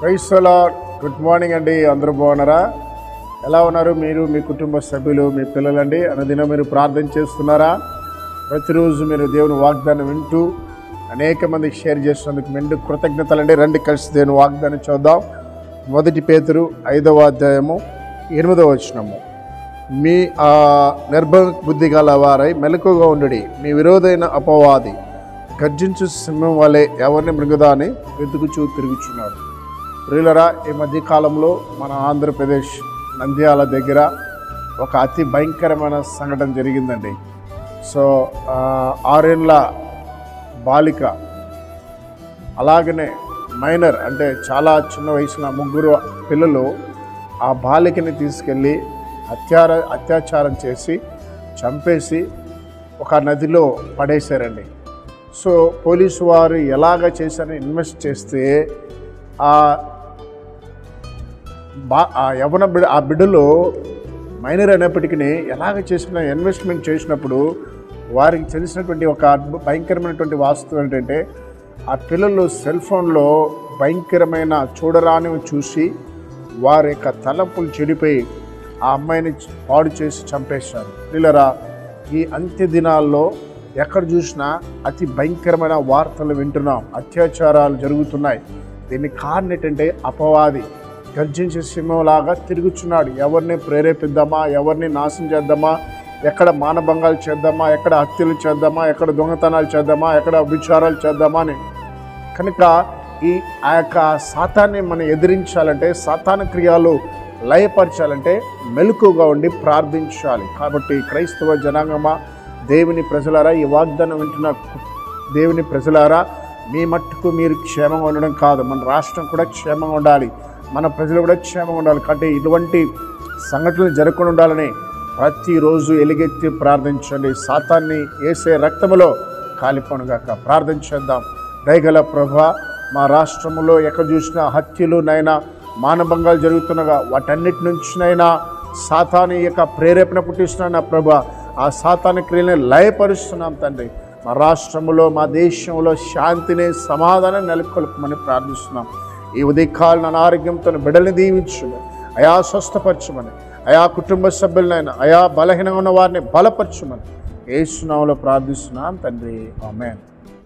Praise the lord. Good morning అండి. అందరూ బాగున్నారా? ఎలా ఉన్నారు మీరు, మీ కుటుంబ సభ్యులు, మీ పిల్లలండి? అనుదినం మీరు ప్రార్థన చేస్తున్నారా? ప్రతిరోజు మీరు దేవుని వాగ్దానం వింటూ అనేక మందికి షేర్ చేసినందుకు మెండు కృతజ్ఞతలండి. రండి కలిసి దేవుని వాగ్దానం చూద్దాం. 1 పేతురు 5వ అధ్యాయము 8వ వచనము. మీ నిర్భబుద్ధి గల వారై మెలకుగా ఉండుడి. మీ విరోధైన అపవాది గర్జించు సింహం వలె ఎవరిని మృగదాన్ని వెతుకుచూ తిరుగుచున్నారు. ప్రియులరా, ఈ మధ్యకాలంలో మన ఆంధ్రప్రదేశ్ నంద్యాల దగ్గర ఒక అతి భయంకరమైన సంఘటన జరిగిందండి. సో 6 ఏళ్ల బాలిక, అలాగనే మైనర్ అంటే చాలా చిన్న వయసున 3 పిల్లలు ఆ బాలికని తీసుకెళ్ళి అత్యాచారం చేసి చంపేసి ఒక నదిలో పడేశారండి. సో పోలీసు వారు ఎలాగ చేశారని ఇన్వెస్ట్ చేస్తే ఆ బిడ్డలో మైనర్ అయినప్పటికీ ఎలాగ చేసిన ఇన్వెస్ట్మెంట్ చేసినప్పుడు వారికి తెలిసినటువంటి ఒక భయంకరమైనటువంటి వాస్తవం ఏంటంటే, ఆ పిల్లలు సెల్ ఫోన్లో భయంకరమైన చూడరానివి చూసి వారి యొక్క తలంపులు చెడిపోయి ఆ అమ్మాయిని పాడు చేసి చంపేశారు. పిల్లరా, ఈ అంత్య దినాల్లో ఎక్కడ చూసినా అతి భయంకరమైన వార్తలు వింటున్నాం. అత్యాచారాలు జరుగుతున్నాయి. దీనికి కారణం ఏంటంటే, అపవాది గర్జించే సింహంలాగా తిరుగుచున్నాడు. ఎవరిని ప్రేరేపిద్దామా, ఎవరిని నాశనం చేద్దామా, ఎక్కడ మానభంగాలు చేద్దామా, ఎక్కడ హత్యలు చేద్దామా, ఎక్కడ దొంగతనాలు చేద్దామా, ఎక్కడ విచారాలు చేద్దామా అని. కనుక ఆ యొక్క సాతాన్ని మనం ఎదిరించాలంటే, సాతాను క్రియలు లయపరచాలంటే మెలకుగా ఉండి ప్రార్థించాలి. కాబట్టి క్రైస్తవ జనాంగమా, దేవుని ప్రజలారా, ఈ వాగ్దానం వింటున్న దేవుని ప్రజలారా, మీ మట్టుకు మీరు క్షేమంగా ఉండడం కాదు, మన రాష్ట్రం కూడా క్షేమంగా ఉండాలి, మన ప్రజలు కూడా క్షేమంగా ఉండాలి. కాబట్టి ఇటువంటి సంఘటనలు జరగకుండా ఉండాలని ప్రతిరోజు ఎలుగెత్తి ప్రార్థించండి. సాతాన్ని యేసే రక్తములో కాలిపోనుగాక. ప్రార్థన చేద్దాం. దయగల ప్రభువా, మా రాష్ట్రంలో ఎక్కడ చూసినా హత్యలు నైనా మానభంగాలు జరుగుతుండగా వాటన్నిటి నుంచినైనా సాతాను యొక్క ప్రేరేపణ పుట్టిస్తున్నాను నా ప్రభువా. ఆ సాతాను క్రియలను లయపరుస్తున్నాం తండ్రి. మా రాష్ట్రంలో, మా దేశంలో శాంతిని, సమాధానం నెలకొల్పమని ప్రార్థిస్తున్నాం. ఈ ఉదయకాలను అనారోగ్యంతో బిడ్డల్ని దీవించమని, అయా స్వస్థపరచమని, అయా కుటుంబ సభ్యులనైనా, అయా బలహీనంగా ఉన్న వారిని బలపరచమని యేసు నామములో ప్రార్థిస్తున్నాం తండ్రి. ఆమేన్.